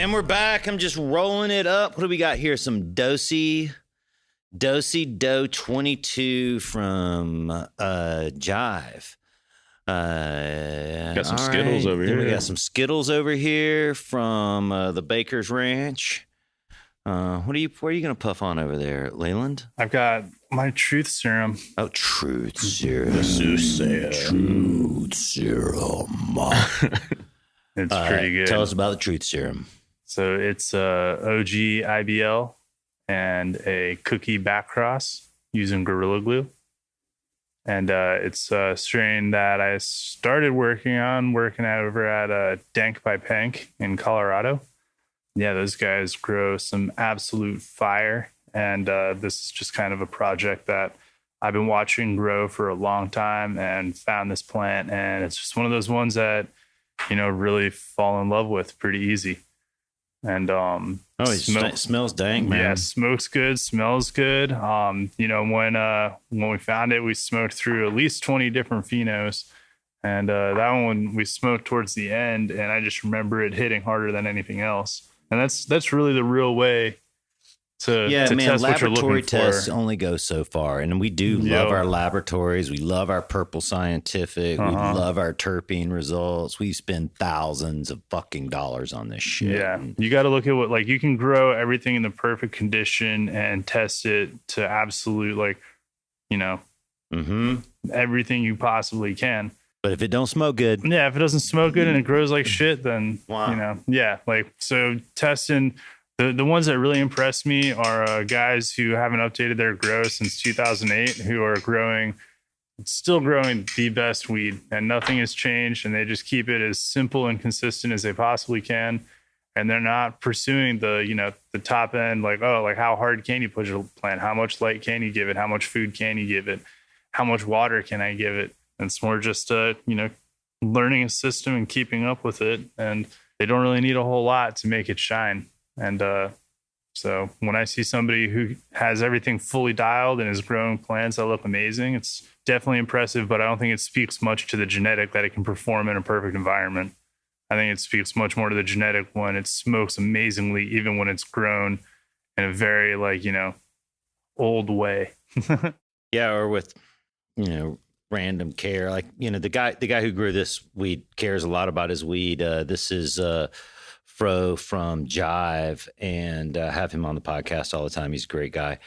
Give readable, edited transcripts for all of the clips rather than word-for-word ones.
And we're back. I'm just rolling it up. What do we got here? Some Dosey Doe 22 from Jive. Got some Skittles over here. We got some Skittles over here from the Baker's Ranch. Where are you going to puff on over there, Leland? I've got my truth serum. Oh, truth serum. Truth serum. It's pretty good. Tell us about the truth serum. So it's OG IBL and a cookie back cross using Gorilla Glue. And it's a strain that I started working over at Dank by Pank in Colorado. Yeah, those guys grow some absolute fire. And this is just kind of a project that I've been watching grow for a long time and found this plant. And it's just one of those ones that, really fall in love with pretty easy. And it smells dank, man. Yeah, smokes good, smells good. When we found it, we smoked through at least 20 different phenos. And that one we smoked towards the end, and I just remember it hitting harder than anything else. And that's really the real way to test what you're looking for. Laboratory tests only go so far. And we do love our laboratories. We love our Purple Scientific. We love our terpene results. We spend thousands of fucking dollars on this shit. Yeah. You got to look at you can grow everything in the perfect condition and test it to absolute, everything you possibly can. But if it don't smoke good. Yeah, if it doesn't smoke good and it grows like shit, then, so testing. The ones that really impress me are guys who haven't updated their grow since 2008, who are still growing the best weed, and nothing has changed, and they just keep it as simple and consistent as they possibly can. And they're not pursuing the top end, how hard can you push a plant? How much light can you give it? How much food can you give it? How much water can I give it? And it's more just, learning a system and keeping up with it. And they don't really need a whole lot to make it shine. And so when I see somebody who has everything fully dialed and is growing plants that look amazing, it's definitely impressive, but I don't think it speaks much to the genetic that it can perform in a perfect environment. I think it speaks much more to the genetic when it smokes amazingly, even when it's grown in a very old way. Yeah. Or with, random care. The guy who grew this weed cares a lot about his weed. This is, Fro from Jive, and have him on the podcast all the time. He's a great guy.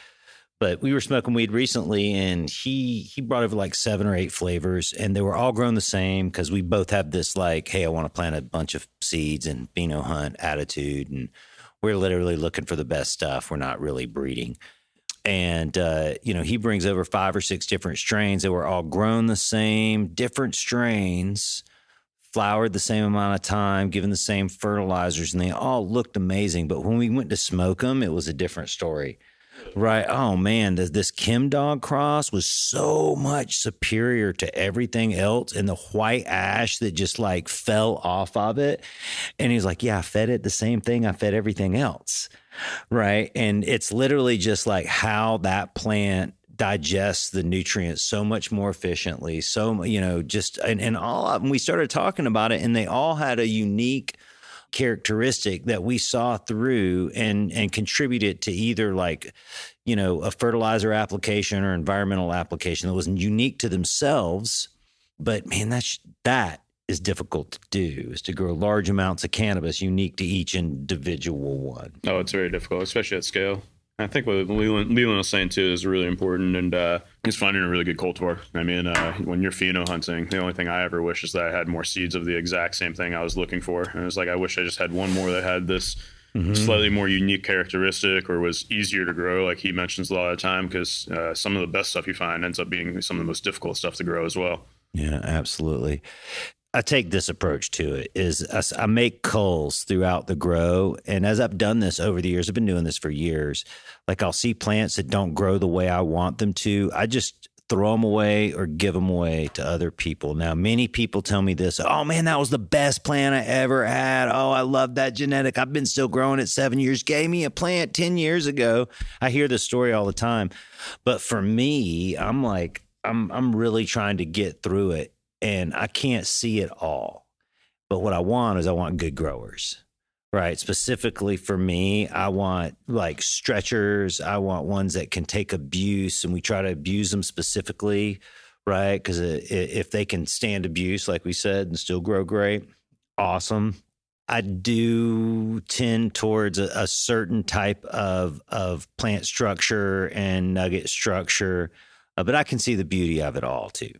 But we were smoking weed recently, and he brought over 7 or 8 flavors, and they were all grown the same because we both have this hey, I want to plant a bunch of seeds and pheno hunt attitude, and we're literally looking for the best stuff. We're not really breeding. And, he brings over 5 or 6 different strains that were all grown the same, different strains, flowered the same amount of time, given the same fertilizers, and they all looked amazing. But when we went to smoke them, it was a different story, right? Oh man, this Kim Dog cross was so much superior to everything else, and the white ash that just fell off of it. And he's like, yeah, I fed it the same thing I fed everything else. Right. And it's literally just how that plant digests the nutrients so much more efficiently. So, and all of them, we started talking about it, and they all had a unique characteristic that we saw through and contributed to either a fertilizer application or environmental application that was unique to themselves. But man, that is difficult to do, is to grow large amounts of cannabis unique to each individual one. Oh, it's very difficult, especially at scale. I think what Leland was saying too is really important, and is finding a really good cultivar. I mean, when you're pheno hunting, the only thing I ever wish is that I had more seeds of the exact same thing I was looking for. And it was I wish I just had one more that had this slightly more unique characteristic or was easier to grow, like he mentions a lot of the time, because some of the best stuff you find ends up being some of the most difficult stuff to grow as well. Yeah, absolutely. I take this approach to it is I make culls throughout the grow. And as I've done this over the years, I've been doing this for years. I'll see plants that don't grow the way I want them to. I just throw them away or give them away to other people. Now, many people tell me this, oh man, that was the best plant I ever had. Oh, I love that genetic. I've been still growing it 7 years. Gave me a plant 10 years ago. I hear this story all the time. But for me, I'm really trying to get through it. And I can't see it all. But what I want is good growers. right? Specifically for me, I want like stretchers. I want ones that can take abuse, and we try to abuse them specifically, right? Because if they can stand abuse, like we said, and still grow great, awesome. I do tend towards a certain type of plant structure and nugget structure, but I can see the beauty of it all too.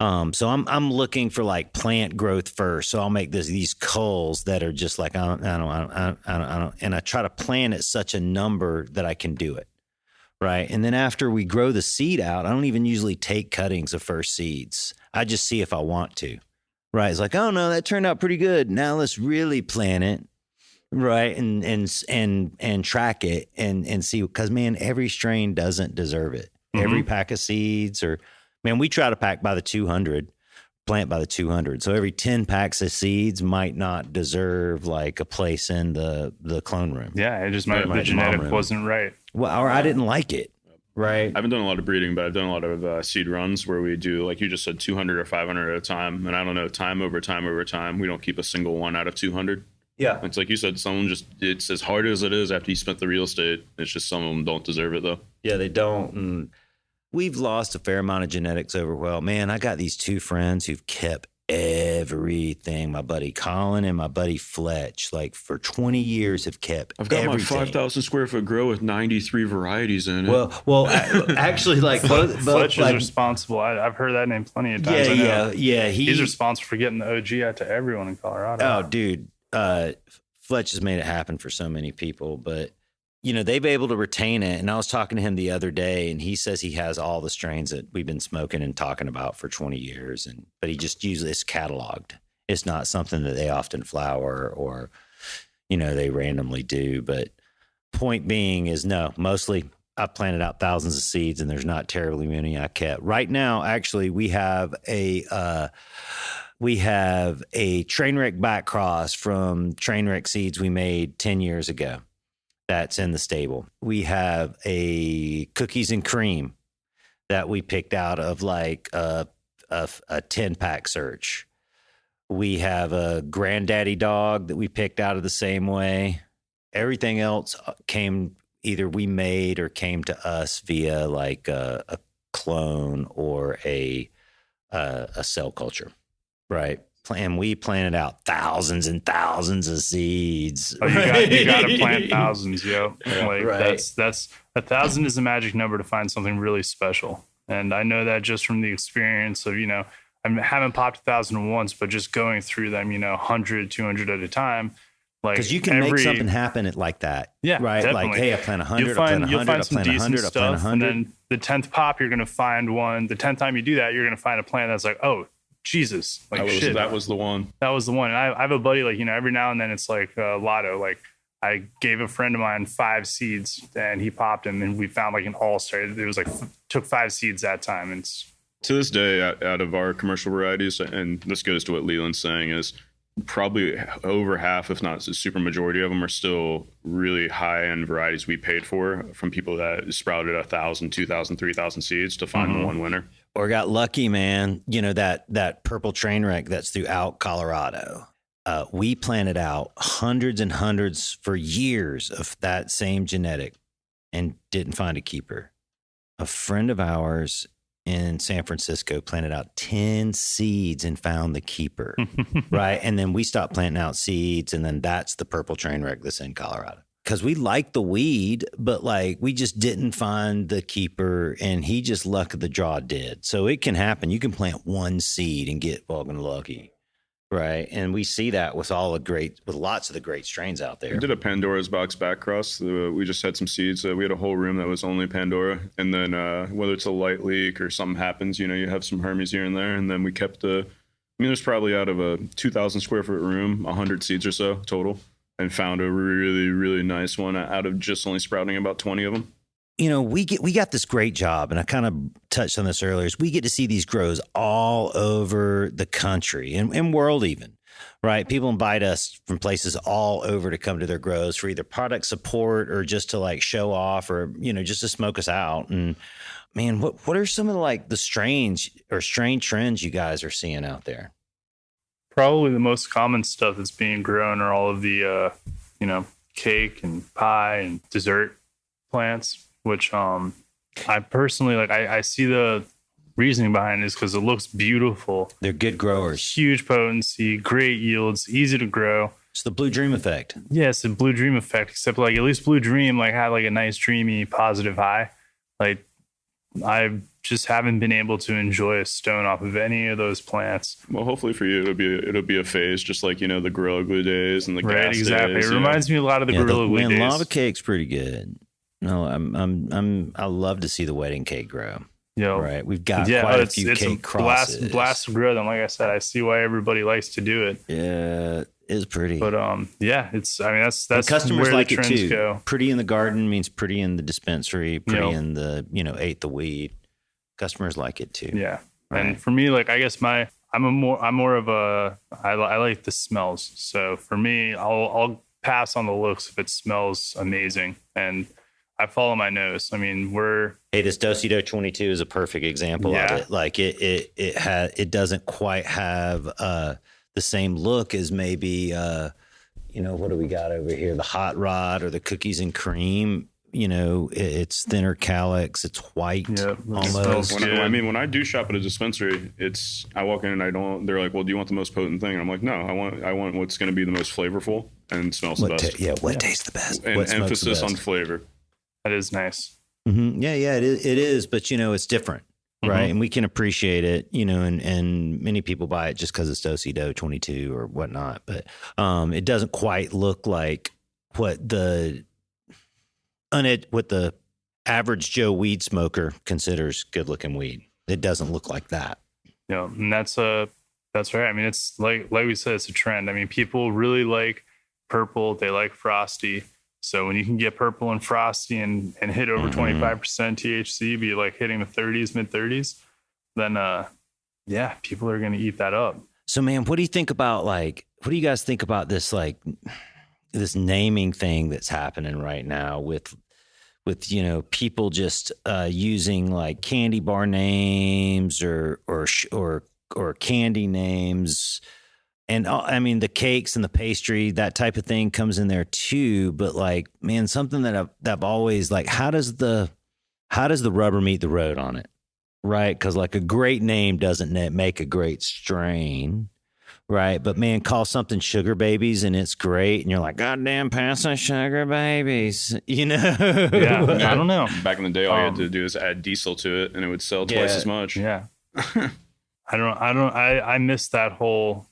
So I'm looking for like plant growth first. So I'll make these culls that are just like I don't, and I try to plant at such a number that I can do it, right? And then after we grow the seed out, I don't even usually take cuttings of first seeds. I just see if I want to. Right. It's like, oh no, that turned out pretty good. Now let's really plant it. Right. And track it and see, because man, every strain doesn't deserve it. Every pack of seeds, or man, we try to pack by the 200, plant by the 200. So every 10 packs of seeds might not deserve like a place in the clone room. Yeah. It just might, the genetic wasn't right. Well, or I didn't like it. Right. I haven't done a lot of breeding, but I've done a lot of seed runs where we do, like you just said, 200 or 500 at a time. And I don't know, time over time, we don't keep a single one out of 200. Yeah. It's like you said, someone just, it's as hard as it is after you spent the real estate. It's just some of them don't deserve it though. Yeah, they don't. And we've lost a fair amount of genetics over. Well, man, I got these two friends who've kept everything. My buddy Colin and my buddy Fletch, like for 20 years have kept I've got everything. my 5,000 square foot grow with 93 varieties in it. Well, actually, like Fletch like, is responsible. I've heard that name plenty of times. Yeah. He's responsible for getting the OG out to everyone in Colorado. Oh, dude, Fletch has made it happen for so many people, but you know, they've been able to retain it. And I was talking to him the other day, and he says he has all the strains that we've been smoking and talking about for 20 years. But he just usually it's cataloged. It's not something that they often flower or, you know, they randomly do. But point being is no, mostly I've planted out thousands of seeds and there's not terribly many I kept. Right now, actually, we have a Trainwreck back cross from Trainwreck seeds we made 10 years ago. That's in the stable. We have a cookies and cream that we picked out of like a 10-pack search. We have a granddaddy dog that we picked out of the same way. Everything else came either we made or came to us via like a clone or a cell culture, right? And we planted out thousands and thousands of seeds. Oh, you got to plant thousands, yo. Like right. That's 1,000 is the magic number to find something really special. And I know that just from the experience of, you know, I haven't popped 1,000 once, but just going through them, you know, 100, 200 at a time. Like, because you can make something happen like that. Yeah, right. Definitely. Like, hey, I plant 100, I plant 100, I plant 100, I plant 100. And then the 10th pop, you're going to find one. The 10th time you do that, you're going to find a plant that's like, oh, Jesus, like shit. That was the one. That was the one. And I have a buddy, like, you know, every now and then it's like lotto. Like, I gave a friend of mine 5 seeds and he popped them and we found like an all-star. It was like, took 5 seeds that time. And it's, to this day, out of our commercial varieties, and this goes to what Leland's saying, is probably over half, if not a super majority of them, are still really high-end varieties we paid for from people that sprouted 1,000, 2,000, 3,000 seeds to find one winner. Or got lucky, man. You know, that purple train wreck that's throughout Colorado. We planted out hundreds and hundreds for years of that same genetic and didn't find a keeper. A friend of ours in San Francisco planted out 10 seeds and found the keeper, right? And then we stopped planting out seeds, and then that's the purple train wreck that's in Colorado. Because we like the weed, but like we just didn't find the keeper, and he just luck of the draw did. So it can happen. You can plant one seed and get fucking lucky, right? And we see that with lots of the great strains out there. We did a Pandora's box back cross. We just had some seeds. We had a whole room that was only Pandora, and then whether it's a light leak or something happens, you know, you have some Hermes here and there, and then we kept there's probably out of a 2,000 square foot room, 100 seeds or so total. And found a really, really nice one out of just only sprouting about 20 of them. You know, we got this great job, and I kind of touched on this earlier, is we get to see these grows all over the country and world even, right? People invite us from places all over to come to their grows for either product support or just to like show off or, you know, just to smoke us out. And man, what are some of the strange trends you guys are seeing out there? probably the most common stuff that's being grown are all of the, cake and pie and dessert plants, which I personally like. I see the reasoning behind it is because it looks beautiful. They're good growers. Huge potency, great yields, easy to grow. It's the Blue Dream effect. Yes, the Blue Dream effect, except like at least Blue Dream like had like a nice dreamy positive high. Like I just haven't been able to enjoy a stone off of any of those plants. Well, hopefully for you, it'll be a phase, just like the Gorilla Glue days and the right, gas exactly. days. It reminds me a lot of the Gorilla Glue days. Lava cake's pretty good. No, I love to see the wedding cake grow. Yo, right. We've got quite a few cake crosses. Blast to grow them. Like I said, I see why everybody likes to do it. Yeah, it's pretty. But that's the customers where like the trends it too. Go. Pretty in the garden means pretty in the dispensary. Pretty in the ate the weed. Customers like it too. Yeah, right. And for me, like I guess I'm more of a I like the smells. So for me, I'll pass on the looks if it smells amazing and. I follow my nose. I mean, this Dosido 22 is a perfect example of it. Like it doesn't quite have the same look as maybe what do we got over here? The hot rod or the cookies and cream. It's thinner calyx. It's white almost. When I do shop at a dispensary, I walk in and they're like, well, do you want the most potent thing? And I'm like, no, I want what's going to be the most flavorful and smells the best. What tastes the best? And emphasis on flavor. That is nice. Mm-hmm. Yeah, it is. But it's different, right? Mm-hmm. And we can appreciate it, and many people buy it just because it's Dosido 22 or whatnot. But it doesn't quite look like what the average Joe weed smoker considers good looking weed. It doesn't look like that. Yeah, and that's right. I mean, it's like we said, it's a trend. I mean, people really like purple. They like frosty. So when you can get purple and frosty and hit over 25% THC, be like hitting the 30s, mid 30s, then people are going to eat that up. So man, what do you think about what do you guys think about this this naming thing that's happening right now with people just using like candy bar names or candy names? And I mean, the cakes and the pastry, that type of thing comes in there too. But like, man, something that I've always like, how does the rubber meet the road on it? Right. Cause like a great name doesn't make a great strain. Right. But man, call something Sugar Babies and it's great. And you're like, goddamn, pass the Sugar Babies, Yeah. I don't know. Back in the day, all you had to do is add diesel to it and it would sell twice as much. Yeah. I missed that whole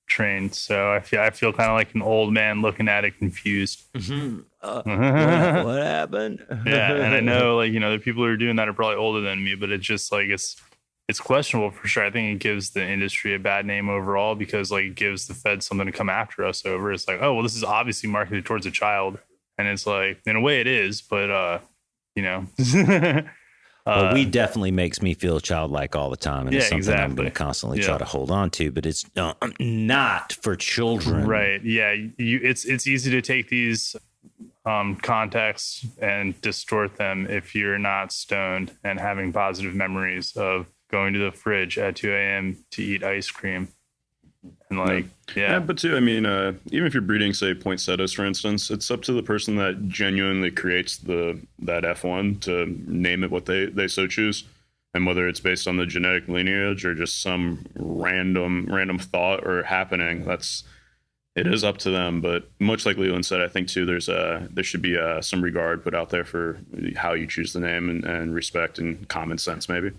train, so I feel kind of like an old man looking at it confused. Mm-hmm. What happened? Yeah, and I know the people who are doing that are probably older than me, but it's just like it's questionable for sure. I think it gives the industry a bad name overall because like it gives the feds something to come after us over. It's like, oh well, this is obviously marketed towards a child, and it's like in a way it is, but Well, weed definitely makes me feel childlike all the time, and it's something I'm going to constantly try to hold on to. But it's not for children, right? Yeah, it's easy to take these contexts and distort them if you're not stoned and having positive memories of going to the fridge at 2 a.m. to eat ice cream. And but too, I mean, even if you're breeding, say, poinsettias, for instance, it's up to the person that genuinely creates that F1 to name it what they so choose, and whether it's based on the genetic lineage or just some random thought or happening. It is up to them. But much like Leland said, I think too, there should be some regard put out there for how you choose the name and respect and common sense, maybe.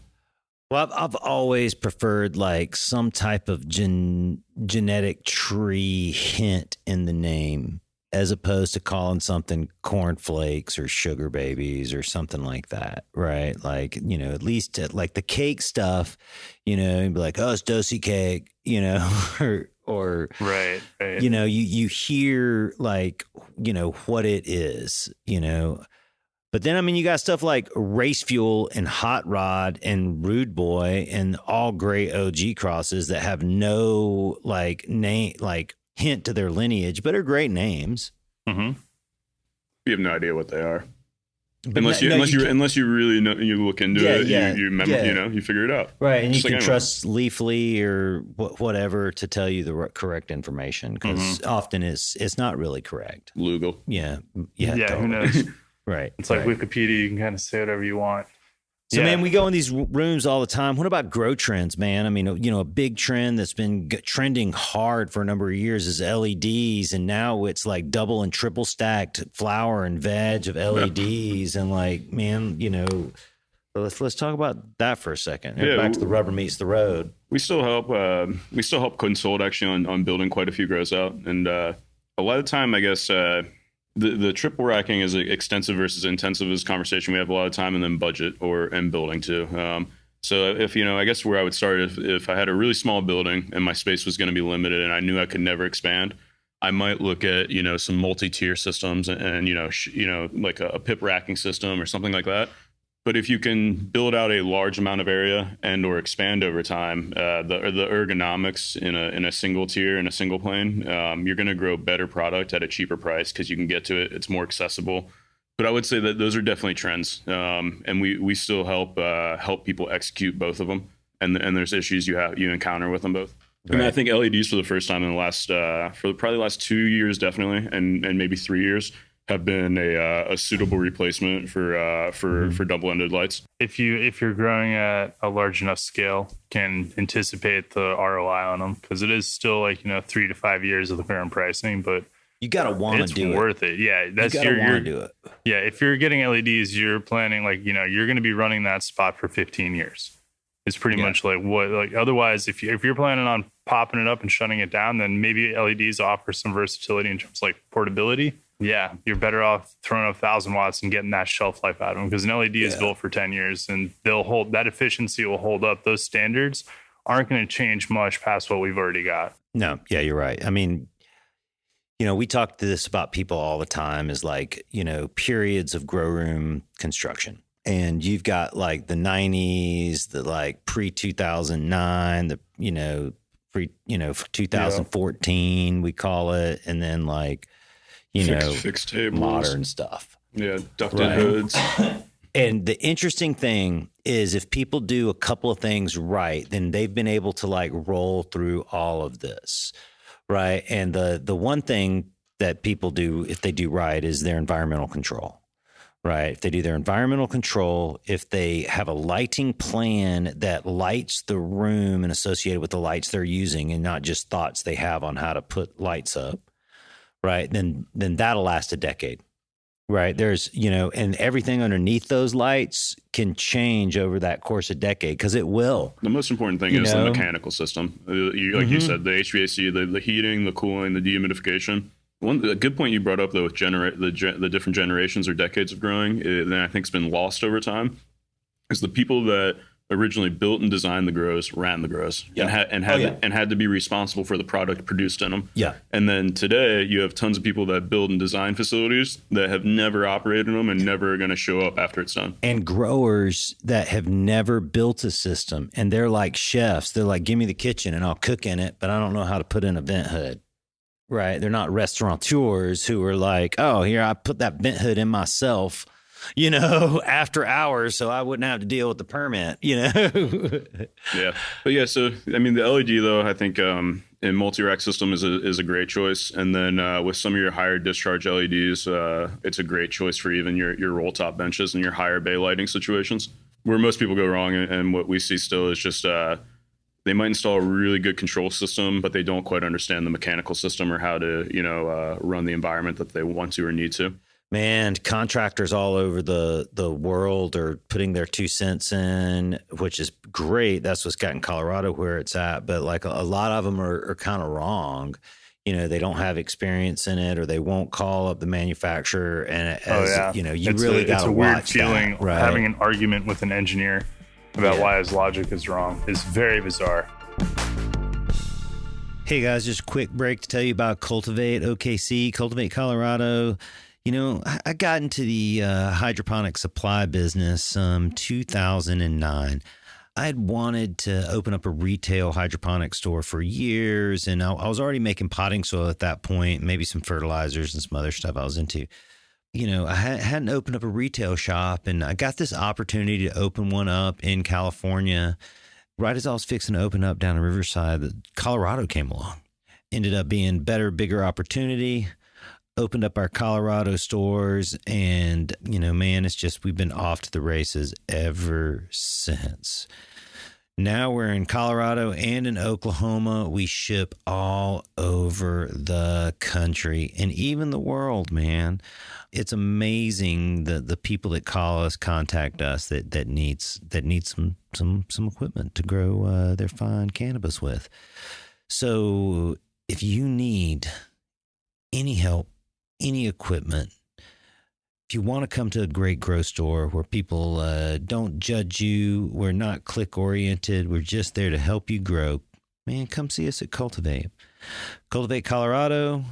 Well, I've always preferred like some type of genetic tree hint in the name as opposed to calling something cornflakes or Sugar Babies or something like that, right? Like, at least like the cake stuff, you'd be like, oh, it's Dosey cake, or right. You hear like, what it is, But then, I mean, you got stuff like Race Fuel and Hot Rod and Rude Boy and all great OG crosses that have no hint to their lineage, but are great names. Mm-hmm. You have no idea what they are. But unless you really know, you look into it, you remember, yeah. you figure it out. Right. And Just you can anyone. trust Leafly or whatever to tell you the correct information, because often it's not really correct. Legal. Yeah. Yeah. Totally. Who knows? Right. It's like right. Wikipedia. You can kind of say whatever you want. So, man, we go in these rooms all the time. What about grow trends, man? I mean, a big trend that's been trending hard for a number of years is LEDs. And now it's like double and triple stacked flower and veg of LEDs. And like, man, let's talk about that for a second. Back to the rubber meets the road. We still help consult actually on building quite a few grows out. And a lot of time, I guess, the triple racking is extensive versus intensive is a conversation we have a lot of time, and then budget and building too. So if, I guess where I would start if I had a really small building and my space was going to be limited and I knew I could never expand, I might look at, some multi-tier systems and like a pip racking system or something like that. But if you can build out a large amount of area and or expand over time, the ergonomics in a single tier, in a single plane, you're going to grow better product at a cheaper price because you can get to it. It's more accessible. But I would say that those are definitely trends, and we still help people execute both of them. And there's issues you encounter with them both. Right. And I think LEDs for the first time in the last for probably the last 2 years definitely, and maybe 3 years, have been a suitable replacement for double-ended lights. If you're growing at a large enough scale, can anticipate the ROI on them, because it is still like 3 to 5 years of the current pricing, but you gotta want to do it. It's worth it. Yeah, that's you gotta do it. Yeah, if you're getting LEDs, you're planning you're going to be running that spot for 15 years. It's pretty much otherwise, if you're planning on popping it up and shutting it down, then maybe LEDs offer some versatility in terms of like portability. Yeah, you're better off throwing up 1,000 watts and getting that shelf life out of them, because an LED is built for 10 years and they'll hold that efficiency, will hold up. Those standards aren't going to change much past what we've already got. No, yeah, you're right. I mean, we talk to this about people all the time is like, periods of grow room construction. And you've got like the 90s, the like pre-2009, the pre 2014, we call it. And then like, fixed tables, modern stuff. Yeah, ducted hoods. And the interesting thing is if people do a couple of things right, then they've been able to like roll through all of this, right? And the one thing that people do, if they do right, is their environmental control, right? If they do their environmental control, if they have a lighting plan that lights the room and associated with the lights they're using and not just thoughts they have on how to put lights up, right, then that'll last a decade, right? There's, and everything underneath those lights can change over that course of decade, because it will. The most important thing is the mechanical system. You said, the HVAC, the heating, the cooling, the dehumidification. A good point you brought up, though, with the different generations or decades of growing, that I think has been lost over time, is the people that originally built and designed the grows ran the grows and had to be responsible for the product produced in them. Yeah. And then today you have tons of people that build and design facilities that have never operated them and never are going to show up after it's done. And growers that have never built a system, and they're like chefs. They're like, give me the kitchen and I'll cook in it, but I don't know how to put in a vent hood. Right. They're not restaurateurs who are like, oh, here, I put that vent hood in myself, after hours, so I wouldn't have to deal with the permit, Yeah. But yeah, so, I mean, the LED, though, I think in multi-rack system is a great choice. And then with some of your higher discharge LEDs, it's a great choice for even your roll top benches and your higher bay lighting situations. Where most people go wrong, and what we see still, is just they might install a really good control system, but they don't quite understand the mechanical system or how to, run the environment that they want to or need to. Man, contractors all over the world are putting their 2 cents in, which is great. That's what's got in Colorado where it's at. But like a lot of them are kind of wrong. They don't have experience in it, or they won't call up the manufacturer. And you really got to watch it's a weird feeling, that, right? Having an argument with an engineer about why his logic is wrong is very bizarre. Hey guys, just a quick break to tell you about Cultivate OKC, Cultivate Colorado. I got into the hydroponic supply business 2009. I had wanted to open up a retail hydroponic store for years, and I was already making potting soil at that point, maybe some fertilizers and some other stuff I was into. I hadn't opened up a retail shop, and I got this opportunity to open one up in California. Right as I was fixing to open up down in Riverside, Colorado came along. Ended up being better, bigger opportunity. Opened up our Colorado stores, and man, it's just we've been off to the races ever since. Now we're in Colorado and in Oklahoma. We ship all over the country and even the world, man. It's amazing the people that call us, contact us that needs some equipment to grow their fine cannabis with. So if you need any help, any equipment, if you want to come to a great grow store where people don't judge you, we're not click oriented, we're just there to help you grow, man, come see us at Cultivate. Cultivate Colorado.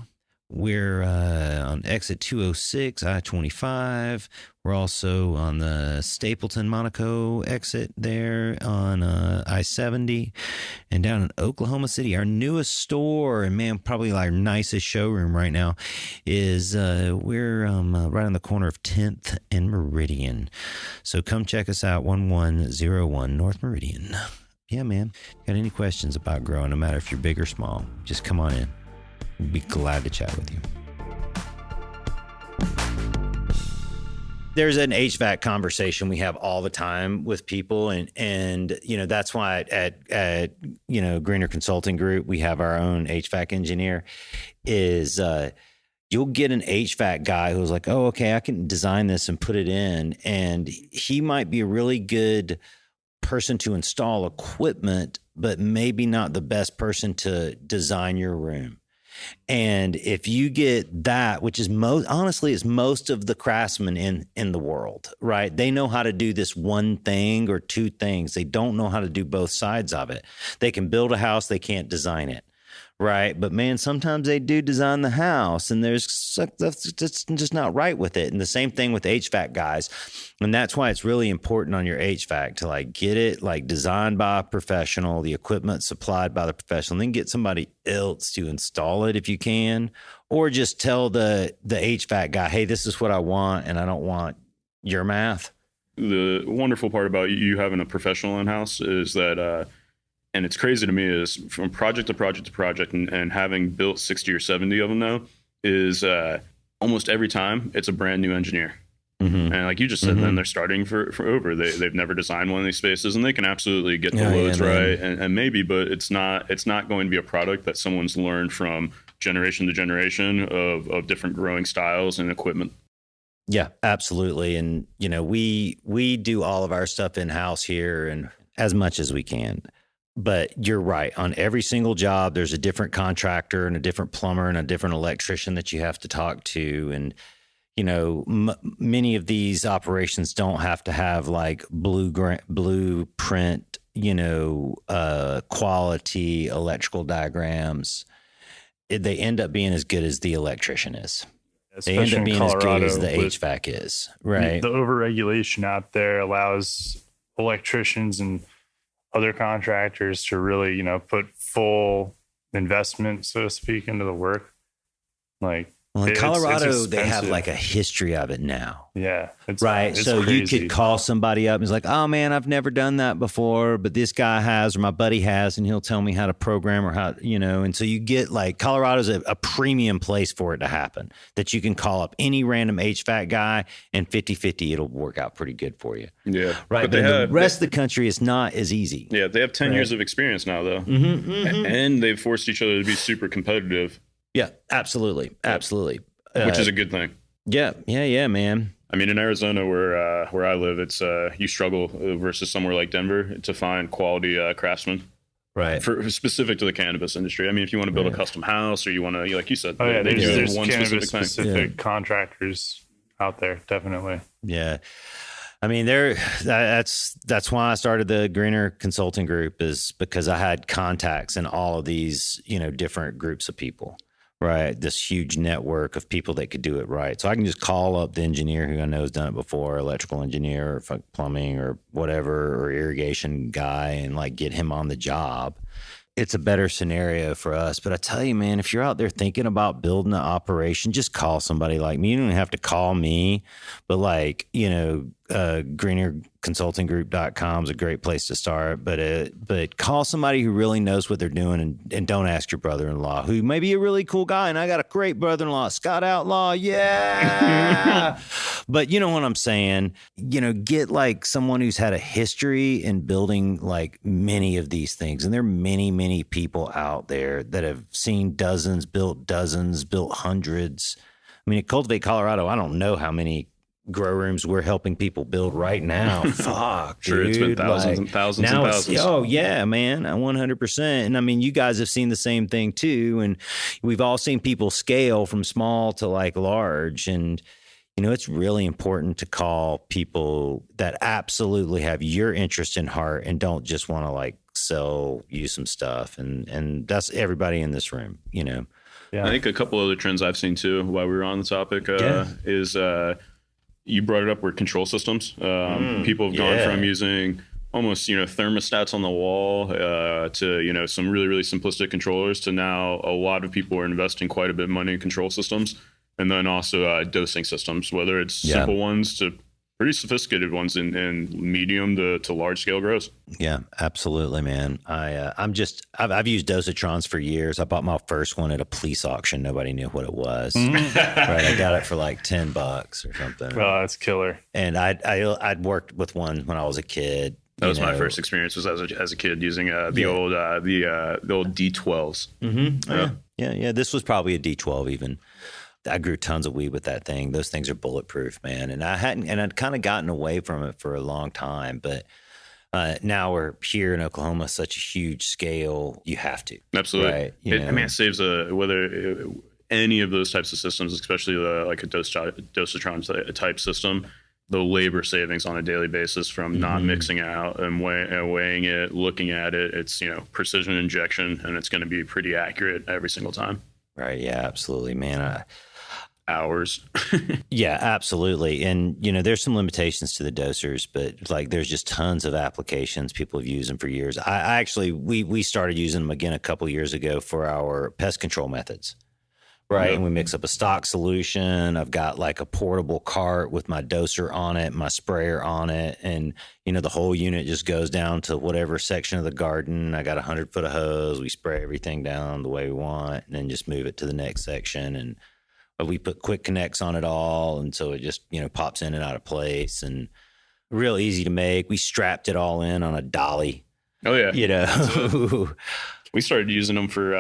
We're on exit 206, I-25. We're also on the Stapleton Monaco exit there on I-70. And down in Oklahoma City, our newest store, and man, probably our nicest showroom right now, is we're right on the corner of 10th and Meridian. So come check us out, 1101 North Meridian. Yeah, man. Got any questions about growing, no matter if you're big or small, just come on in. We'd be glad to chat with you. There's an HVAC conversation we have all the time with people, and that's why at Greener Consulting Group we have our own HVAC engineer. Is you'll get an HVAC guy who's like, oh, okay, I can design this and put it in, and he might be a really good person to install equipment, but maybe not the best person to design your room. And if you get that, which is honestly is most of the craftsmen in the world, right? They know how to do this one thing or two things. They don't know how to do both sides of it. They can build a house, they can't design it, right? But man, sometimes they do design the house, and there's stuff that's just not right with it. And the same thing with HVAC guys. And that's why it's really important on your HVAC to get it designed by a professional, the equipment supplied by the professional, and then get somebody else to install it if you can, or just tell the HVAC guy, hey, this is what I want, and I don't want your math. The wonderful part about you having a professional in-house is that, and it's crazy to me, is from project to project to project, and having built 60 or 70 of them now, is almost every time it's a brand new engineer. Mm-hmm. And like you just said, then they're starting for over. They've never designed one of these spaces, and they can absolutely get the loads right, and maybe, but it's not going to be a product that someone's learned from generation to generation of different growing styles and equipment. Yeah, absolutely. And we do all of our stuff in house here, and as much as we can. But you're right. On every single job, there's a different contractor and a different plumber and a different electrician that you have to talk to. And many of these operations don't have to have blueprint, quality electrical diagrams. They end up being as good as the electrician is. Especially they end up being Colorado, as good as the HVAC is, right? The overregulation out there allows electricians and other contractors to really, put full investment, so to speak, into the work. Well, in Colorado, they have a history of it now. Yeah. Right. So crazy. You could call somebody up and it's like, oh man, I've never done that before, but this guy has, or my buddy has, and he'll tell me how to program or how, and so you get Colorado's a premium place for it to happen, that you can call up any random HVAC guy and 50-50, it'll work out pretty good for you. Yeah. Right. But the rest of the country is not as easy. Yeah. They have 10 years of experience now though. And they've forced each other to be super competitive. Yeah, absolutely. Absolutely. Which is a good thing. Yeah, man. I mean, in Arizona, where I live, it's you struggle versus somewhere like Denver to find quality craftsmen. Right. For specific to the cannabis industry. I mean, if you want to build a custom house or you want to, like you said, there's one specific contractors out there, definitely. Yeah. I mean, that's why I started the Greener Consulting Group, is because I had contacts in all of these, different groups of people, right? This huge network of people that could do it right. So I can just call up the engineer who I know has done it before, electrical engineer or plumbing or whatever, or irrigation guy, and get him on the job it's a better scenario for us. But I tell you, man, if you're out there thinking about building an operation, just call somebody like me. You don't have to call me, but like, greenerconsultinggroup.com is a great place to start. But call somebody who really knows what they're doing, and don't ask your brother-in-law, who may be a really cool guy. And I got a great brother-in-law, Scott Outlaw. Yeah. But you know what I'm saying? Get like someone who's had a history in building like many of these things. And there are many, many people out there that have seen dozens, built hundreds. I mean, at Cultivate Colorado, I don't know how many grow rooms we're helping people build right now. Fuck, sure, dude. It's been thousands and thousands and thousands. Oh yeah, man, 100%. And I mean, you guys have seen the same thing too. And we've all seen people scale from small to like large. And it's really important to call people that absolutely have your interest in heart and don't just want to like sell you some stuff. And that's everybody in this room. Yeah. I think a couple other trends I've seen too while we were on the topic is you brought it up, were control systems. People have gone from using almost thermostats on the wall to some really, really simplistic controllers, to now a lot of people are investing quite a bit of money in control systems, and then also dosing systems, whether it's simple ones to pretty sophisticated ones in medium to large scale grows. Yeah, absolutely, man. I've used dosatrons for years. I bought my first one at a police auction. Nobody knew what it was. Right, I got it for like $10 or something. Oh, that's killer. And I'd worked with one when I was a kid. That was my first experience, was as a kid using the old D12s. Mm-hmm. Yeah. This was probably a D12 even. I grew tons of weed with that thing. Those things are bulletproof, man. And I'd kind of gotten away from it for a long time, but now we're here in Oklahoma, such a huge scale. You have to. Absolutely. Right? It saves whether any of those types of systems, especially like a dosatron type system, the labor savings on a daily basis from not mixing it out and weighing it, looking at it. It's, precision injection, and it's going to be pretty accurate every single time. Right. Yeah, absolutely, man. Hours. Yeah, absolutely. And, there's some limitations to the dosers, but like there's just tons of applications. People have used them for years. We started using them again a couple of years ago for our pest control methods. Right. Yep. And we mix up a stock solution. I've got like a portable cart with my doser on it, my sprayer on it. And, the whole unit just goes down to whatever section of the garden. I got 100 foot of hose. We spray everything down the way we want, and then just move it to the next section. And we put quick connects on it all. And so it just, pops in and out of place, and real easy to make. We strapped it all in on a dolly. Oh yeah. We started using them for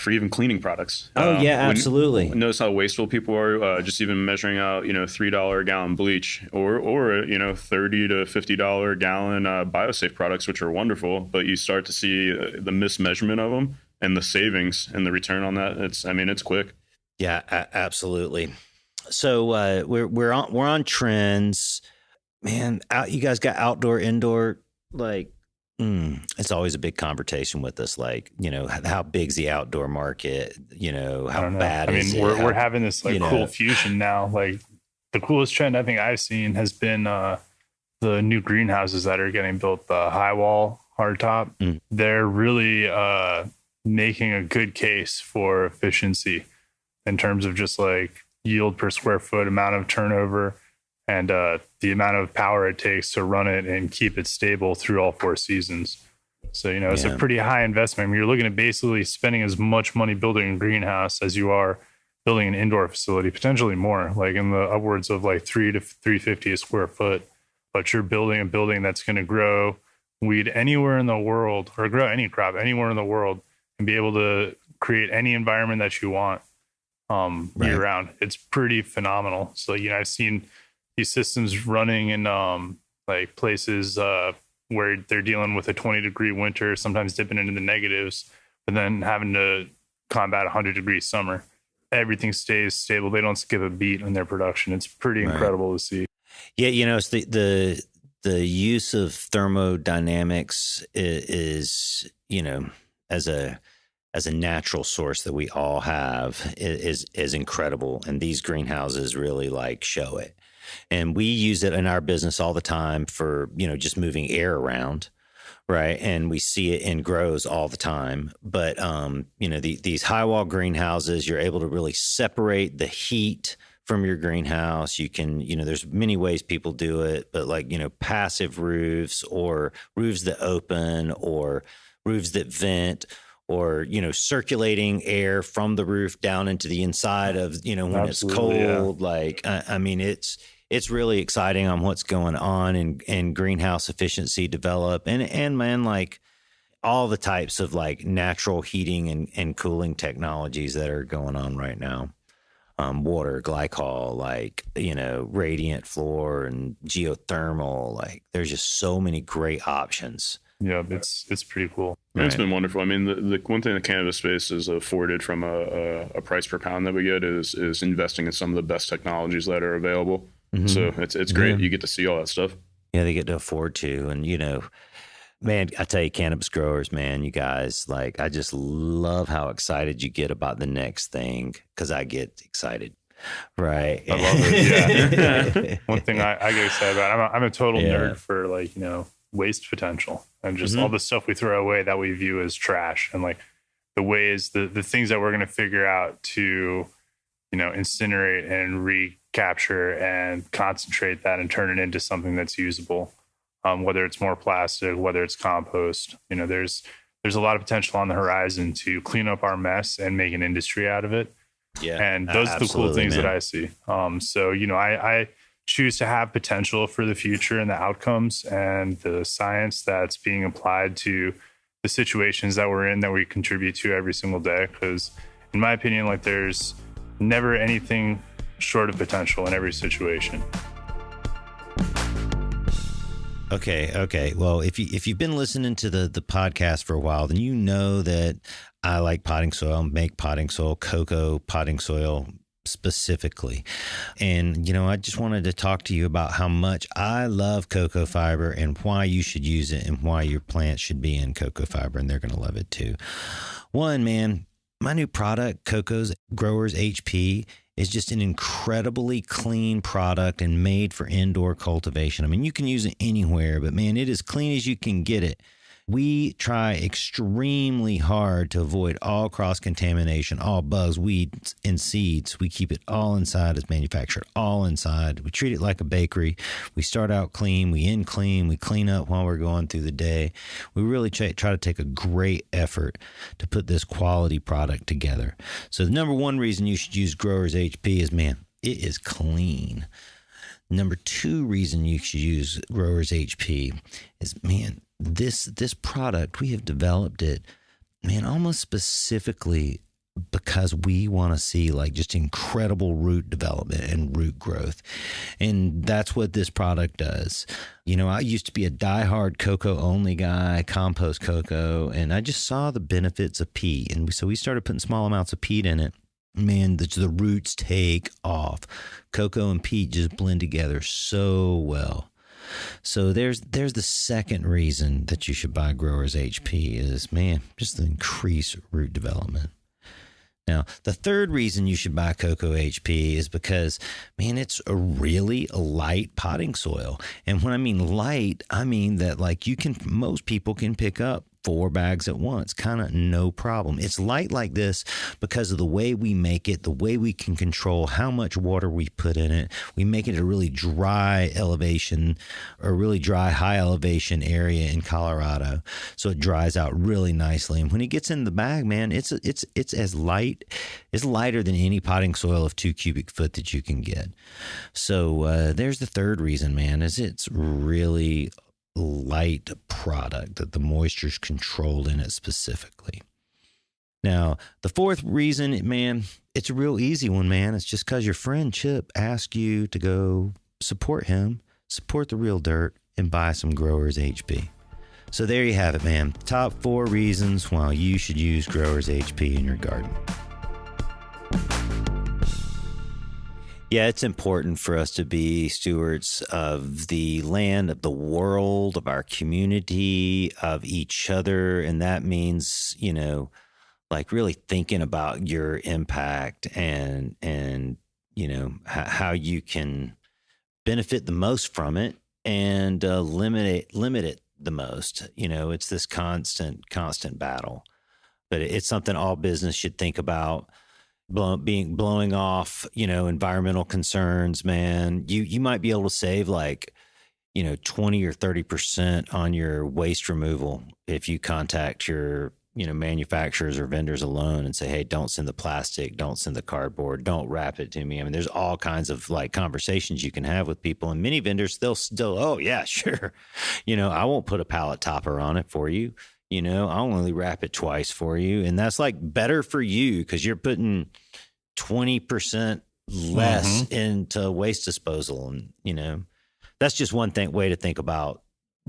even cleaning products. Oh yeah, absolutely. Notice how wasteful people are. Just even measuring out, $3 a gallon bleach, or $30 to $50 a gallon biosafe products, which are wonderful. But you start to see the mismeasurement of them and the savings and the return on that. It's quick. Yeah, absolutely. So we're on trends, man. You guys got outdoor, indoor, like. It's always a big conversation with us, like, how big's the outdoor market, how bad is it? We're having this like cool fusion now. Like the coolest trend I think I've seen has been the new greenhouses that are getting built, the high wall hardtop. They're really making a good case for efficiency in terms of just like yield per square foot, amount of turnover, and the amount of power it takes to run it and keep it stable through all 4 seasons. So, it's a pretty high investment. I mean, you're looking at basically spending as much money building a greenhouse as you are building an indoor facility, potentially more, like in the upwards of like $300 to $350 a square foot. But you're building a building that's going to grow weed anywhere in the world, or grow any crop anywhere in the world, and be able to create any environment that you want year round. It's pretty phenomenal. So, I've seen these systems running in like places where they're dealing with a 20-degree winter, sometimes dipping into the negatives, but then having to combat 100-degree summer. Everything stays stable. They don't skip a beat in their production. It's pretty incredible to see. Yeah, it's the use of thermodynamics is as a natural source that we all have is incredible, and these greenhouses really like show it. And we use it in our business all the time for, just moving air around, right? And we see it in grows all the time. But these high wall greenhouses, you're able to really separate the heat from your greenhouse. You can, there's many ways people do it, but like, passive roofs or roofs that open or roofs that vent, or, circulating air from the roof down into the inside of, when Absolutely, it's cold. yeah. Like, I mean, it's really exciting on what's going on in greenhouse efficiency develop and man, like all the types of like natural heating and cooling technologies that are going on right now. Water, glycol, like, radiant floor and geothermal. Like there's just so many great options. Yeah, it's pretty cool. Right. It's been wonderful. I mean, the one thing the cannabis space is afforded from a price per pound that we get is investing in some of the best technologies that are available. Mm-hmm. So it's great. Yeah. You get to see all that stuff. Yeah, they get to afford to. And, man, I tell you, cannabis growers, man, you guys, like, I just love how excited you get about the next thing, because I get excited. Right. I love it. Yeah. One thing I get excited about, I'm a total nerd for like, waste potential and just all the stuff we throw away that we view as trash, and like the ways, the things that we're going to figure out to, incinerate and recapture and concentrate that and turn it into something that's usable. Whether it's more plastic, whether it's compost, there's a lot of potential on the horizon to clean up our mess and make an industry out of it. Yeah. And those are the cool things that I see. So, I choose to have potential for the future and the outcomes and the science that's being applied to the situations that we're in, that we contribute to every single day. Because in my opinion, like there's never anything short of potential in every situation. Okay. Well, if you've been listening to the podcast for a while, then you know that I like potting soil, make potting soil, cocoa potting soil specifically. And, I just wanted to talk to you about how much I love cocoa fiber and why you should use it and why your plants should be in cocoa fiber, and they're going to love it too. One, man, my new product, Coco's Growers HP, is just an incredibly clean product and made for indoor cultivation. I mean, you can use it anywhere, but man, it is clean as you can get it. We try extremely hard to avoid all cross-contamination, all bugs, weeds, and seeds. We keep it all inside. It's manufactured all inside. We treat it like a bakery. We start out clean. We end clean. We clean up while we're going through the day. We really try to take a great effort to put this quality product together. So the number one reason you should use Growers HP is, man, it is clean. Number two reason you should use Growers HP is, man, this product, we have developed it, man, almost specifically because we want to see like just incredible root development and root growth. And that's what this product does. I used to be a diehard cocoa only guy, compost cocoa, and I just saw the benefits of peat. And so we started putting small amounts of peat in it. Man, the roots take off. Cocoa and peat just blend together so well. So there's the second reason that you should buy Growers HP is, man, just the increased root development. Now, the third reason you should buy Cocoa HP is because, man, it's a really light potting soil. And when I mean light, I mean that like most people can pick up 4 bags at once, kind of no problem. It's light like this because of the way we make it, the way we can control how much water we put in it. We make it a really dry elevation, or really dry high elevation area in Colorado, so it dries out really nicely. And when it gets in the bag, man, it's as light, it's lighter than any potting soil of 2 cubic foot that you can get. So there's the third reason, man, is it's really light product, that the moisture's controlled in it specifically. Now, the fourth reason, man, it's a real easy one, man. It's just because your friend Chip asked you to go support him, support the real dirt, and buy some Growers HP. So there you have it, man. Top 4 reasons why you should use Growers HP in your garden. Yeah, it's important for us to be stewards of the land, of the world, of our community, of each other. And that means, like really thinking about your impact and how you can benefit the most from it and limit it the most. It's this constant battle, but it's something all business should think about. Blowing off, environmental concerns, man. You might be able to save like, 20 or 30% on your waste removal if you contact your, manufacturers or vendors alone and say, hey, don't send the plastic, don't send the cardboard, don't wrap it to me. I mean, there's all kinds of like conversations you can have with people, and many vendors, they'll still, oh yeah, sure. I won't put a pallet topper on it for you. I'll only wrap it twice for you. And that's like better for you because you're putting 20% less into waste disposal. And, that's just one way to think about,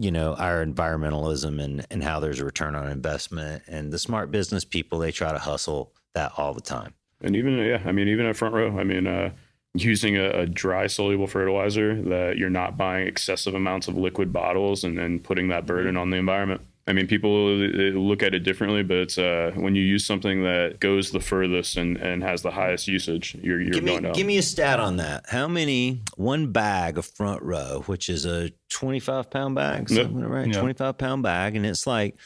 our environmentalism and how there's a return on investment. And the smart business people, they try to hustle that all the time. And even at Front Row, using a dry soluble fertilizer that you're not buying excessive amounts of liquid bottles and then putting that burden on the environment. People look at it differently, but it's when you use something that goes the furthest and has the highest usage, you're going out. Give me a stat on that. How many, one bag of Front Row, which is a 25-pound bag, something, right? Yeah. 25-pound bag, and it's like,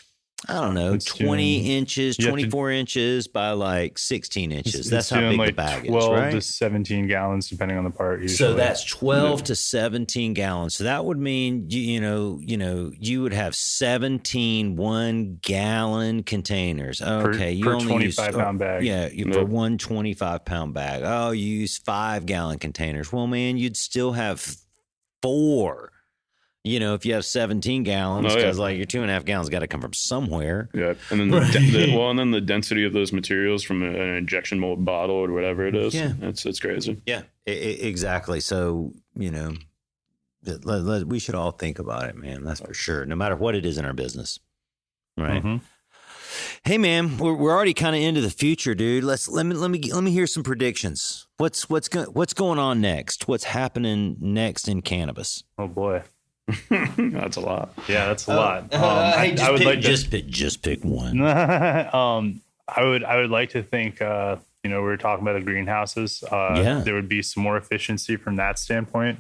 I don't know, it's 20 inches, 24 inches by like 16 inches. That's how big the bag is, right? 12 to 17 gallons, depending on the part. Usually. So that's 12 to 17 gallons. So that would mean, you would have 17 1-gallon containers. Okay. You only 25-pound bag. Yeah. For one 25-pound bag. Oh, you use 5-gallon containers. Well, man, you'd still have 4. If you have 17 gallons, because like your 2.5 gallons got to come from somewhere. Yeah, and then the density of those materials from an injection mold bottle or whatever it is. Yeah, it's crazy. Yeah, exactly. So we should all think about it, man. That's for sure. No matter what it is in our business, right? Mm-hmm. Hey, man, we're already kind of into the future, dude. Let me hear some predictions. What's going on next? What's happening next in cannabis? Oh boy. That's a lot. Yeah, that's a lot. I would like just pick one. I would like to think, we were talking about the greenhouses. There would be some more efficiency from that standpoint.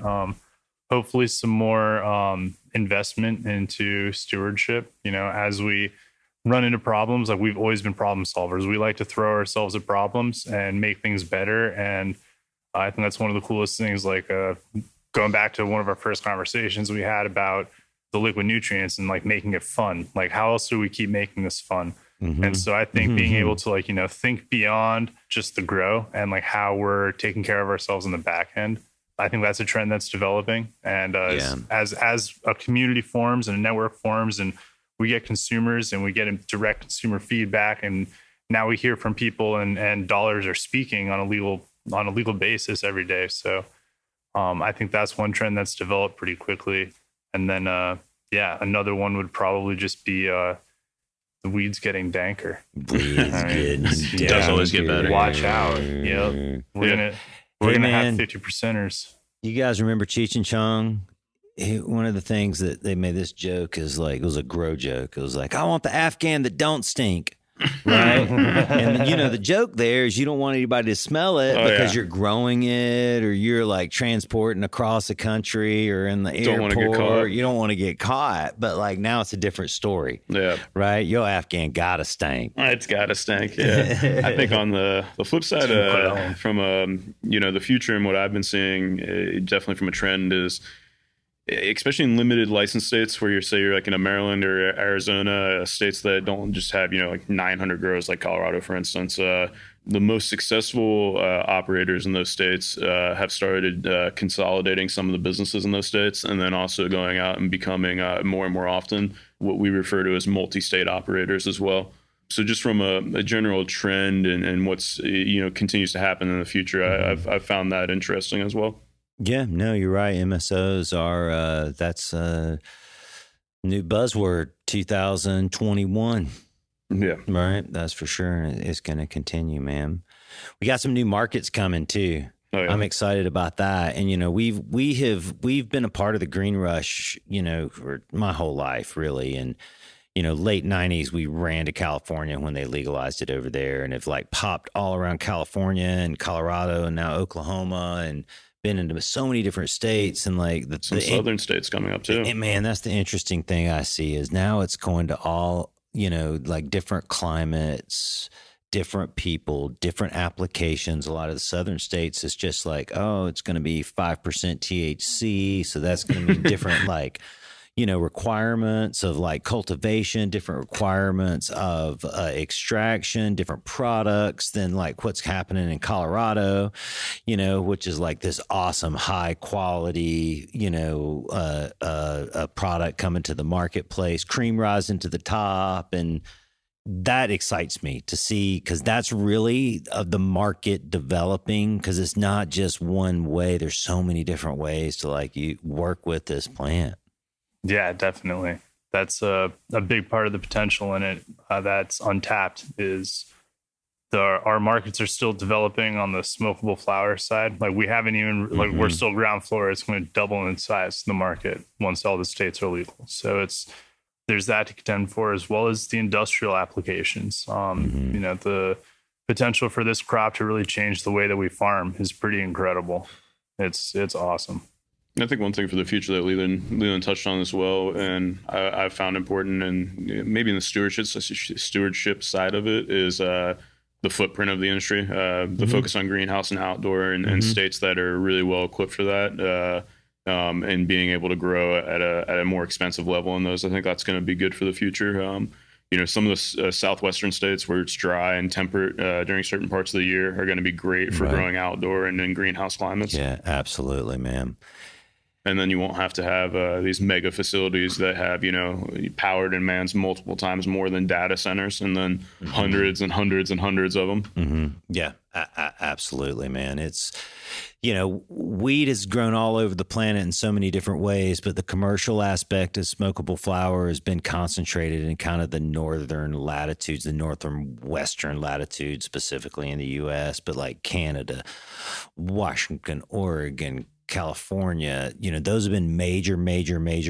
Hopefully some more investment into stewardship, as we run into problems. Like, we've always been problem solvers. We like to throw ourselves at problems and make things better. And I think that's one of the coolest things, like, going back to one of our first conversations we had about the liquid nutrients and like making it fun. Like, how else do we keep making this fun? Mm-hmm. And so I think being able to think beyond just the grow and like how we're taking care of ourselves in the back end, I think that's a trend that's developing. And as a community forms and a network forms and we get consumers and we get direct consumer feedback, and now we hear from people and dollars are speaking on a legal basis every day. So I think that's one trend that's developed pretty quickly. And then, another one would probably just be the weeds getting danker. It does always get better. Watch out. Yep. We're gonna have 50%ers. You guys remember Cheech and Chong? One of the things that they made this joke is like, it was a grow joke. It was like, I want the Afghan that don't stink. Right. And the joke there is you don't want anybody to smell it because you're growing it, or you're like transporting across the country or in the airport. You don't want to get caught. But like, now it's a different story. Yeah. Right. Your Afghan gotta stink. It's gotta stink. Yeah. I think on the flip side, from the future and what I've been seeing, definitely from a trend is, especially in limited license states where you're like in a Maryland or Arizona, states that don't just have, like 900 grows like Colorado, for instance. The most successful operators in those states have started consolidating some of the businesses in those states, and then also going out and becoming more and more often what we refer to as multi-state operators as well. So just from a general trend and what's, continues to happen in the future, I've found that interesting as well. Yeah, no, you're right. MSOs are, that's a new buzzword, 2021. Yeah. Right. That's for sure. It's going to continue, man. We got some new markets coming too. Oh, yeah. I'm excited about that. And, we've been a part of the green rush, for my whole life, really. And, late 90s, we ran to California when they legalized it over there, and have like popped all around California and Colorado and now Oklahoma, and been into so many different states, and like some southern states coming up too. And man, that's the interesting thing I see is now it's going to all, like different climates, different people, different applications. A lot of the southern states, it's just like, oh, it's going to be 5% THC. So that's going to be different, like, requirements of like cultivation, different requirements of extraction, different products than like what's happening in Colorado, which is like this awesome high quality, a product coming to the marketplace, cream rising to the top. And that excites me to see, because that's really the market developing, because it's not just one way. There's so many different ways to like you work with this plant. Yeah, definitely. That's a big part of the potential in it that's untapped is our markets are still developing on the smokable flower side. Like we haven't even, like we're still ground floor. It's going to double in size, the market, once all the states are legal. So there's that to contend for, as well as the industrial applications. The potential for this crop to really change the way that we farm is pretty incredible. It's awesome. I think one thing for the future that Leland touched on as well, and I found important, and maybe in the stewardship side of it, is the footprint of the industry, the focus on greenhouse and outdoor, and states that are really well equipped for that, and being able to grow at a more expensive level in those. I think that's going to be good for the future. Some of the southwestern states where it's dry and temperate during certain parts of the year are going to be great for growing outdoor and in greenhouse climates. Yeah, absolutely, man. And then you won't have to have these mega facilities that have, powered and manned multiple times more than data centers, and then hundreds and hundreds and hundreds of them. Yeah, absolutely, man. It's, weed has grown all over the planet in so many different ways, but the commercial aspect of smokable flower has been concentrated in kind of the northern latitudes, the northern western latitudes, specifically in the U.S., but like Canada, Washington, Oregon, California, those have been major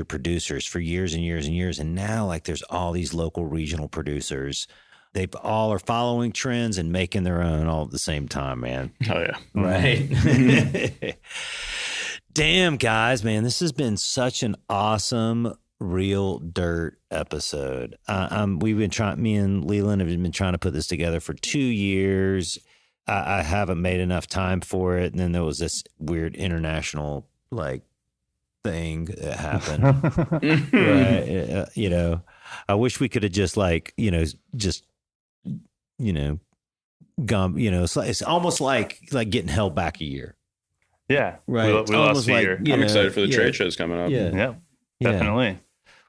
producers for years and years and years. And now like there's all these local regional producers. They all are following trends and making their own all at the same time, man. Oh yeah. Right. Damn, guys, man, this has been such an awesome real dirt episode. Me and Leland have been trying to put this together for 2 years. I haven't made enough time for it. And then there was this weird international like thing that happened. Right. I wish we could have just like, gone, it's almost like getting held back a year. Yeah. Right. We lost a year. I'm excited for the trade shows coming up. Yeah, definitely.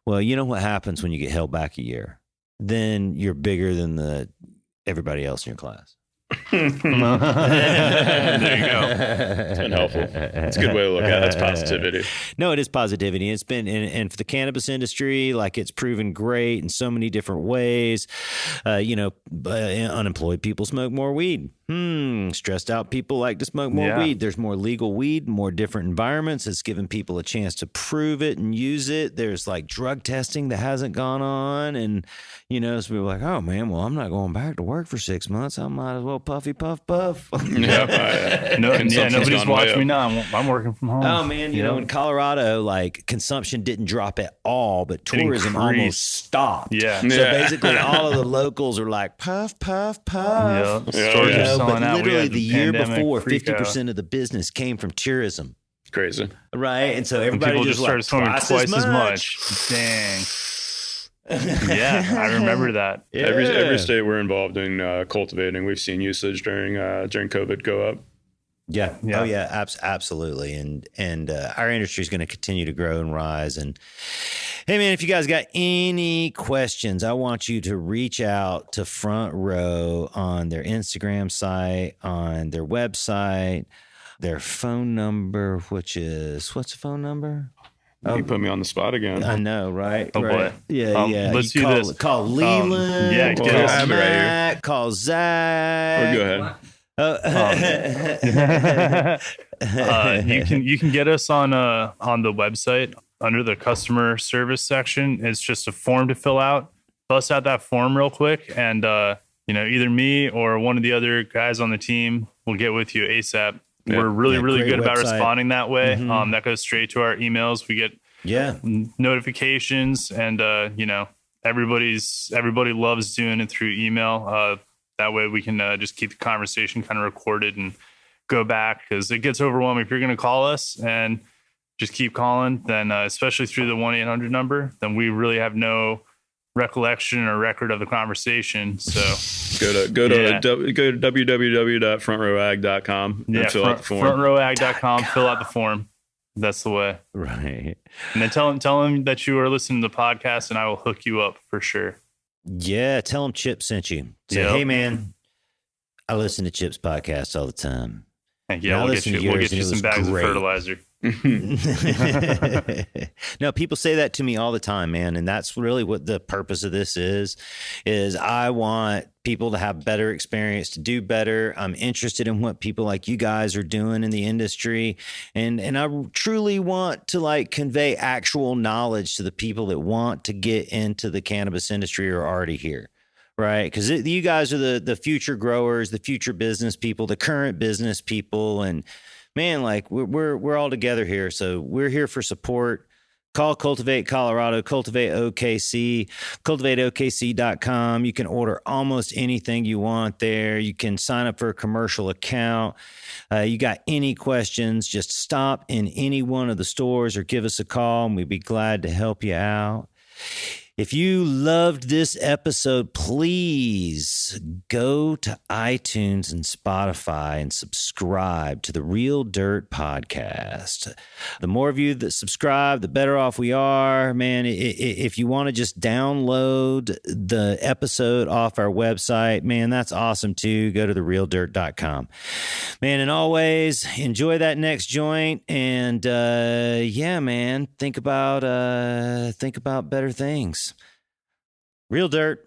Well, you know what happens when you get held back a year? Then you're bigger than everybody else in your class. There you go. It's been helpful. It's a good way to look at it. It's positivity. No, it is positivity. It's been, and for the cannabis industry, like it's proven great in so many different ways. Unemployed people smoke more weed. Stressed out people like to smoke more weed. There's more legal weed, more different environments. It's giving people a chance to prove it and use it. There's like drug testing that hasn't gone on. And, so we're like, oh man, well, I'm not going back to work for 6 months. I might as well puffy puff. Nobody's watching me now. I'm working from home. Oh man, in Colorado, like consumption didn't drop at all, but tourism almost stopped. Yeah. So basically all of the locals are like puff, puff, puff. Stores are selling but out. literally the year before, 50% of the business came from tourism. Crazy. Right. And so everybody just started smoking twice as much. Dang. Yeah, I remember that. Yeah. Every state we're involved in cultivating, we've seen usage during COVID go up. Yeah. Oh yeah, absolutely. And our industry is going to continue to grow and rise. And hey man, if you guys got any questions, I want you to reach out to Front Row on their Instagram site, on their website, their phone number, which is, what's the phone number? You put me on the spot again. I know, right? Oh right. boy. Yeah. Let's do this. Call Leland. Get call us Matt. right Call Zach. Or go ahead. You can get us on the website under the customer service section. It's just a form to fill out. Bust out that form real quick, and either me or one of the other guys on the team will get with you ASAP. we're really great good about website. responding that way. That goes straight to our emails. We get notifications, and everybody loves doing it through email. That way we can just keep the conversation kind of recorded and go back, because it gets overwhelming if you're going to call us and just keep calling, then especially through the 1-800 number, then we really have no recollection or record of the conversation. So go to www.frontrowag.com and fill out the form. Frontrowag.com, fill out the form. That's the way. Right. And then tell them that you are listening to the podcast, and I will hook you up for sure. Yeah, tell them Chip sent you. Say, hey man, I listen to Chip's podcast all the time. And we'll get you some bags of fertilizer. No, people say that to me all the time, man. And that's really what the purpose of this is I want people to have better experience, to do better. I'm interested in what people like you guys are doing in the industry. And I truly want to convey actual knowledge to the people that want to get into the cannabis industry or are already here. Right. Because you guys are the future growers, the future business people, the current business people. And man, we're all together here. So we're here for support. Call Cultivate Colorado, Cultivate OKC, cultivateokc.com. You can order almost anything you want there. You can sign up for a commercial account. You got any questions, just stop in any one of the stores or give us a call and we'd be glad to help you out. If you loved this episode, please go to iTunes and Spotify and subscribe to the Real Dirt Podcast. The more of you that subscribe, the better off we are. Man, if you want to just download the episode off our website, man, that's awesome too. Go to therealdirt.com. Man, and always enjoy that next joint. And man, think about better things. Real Dirt.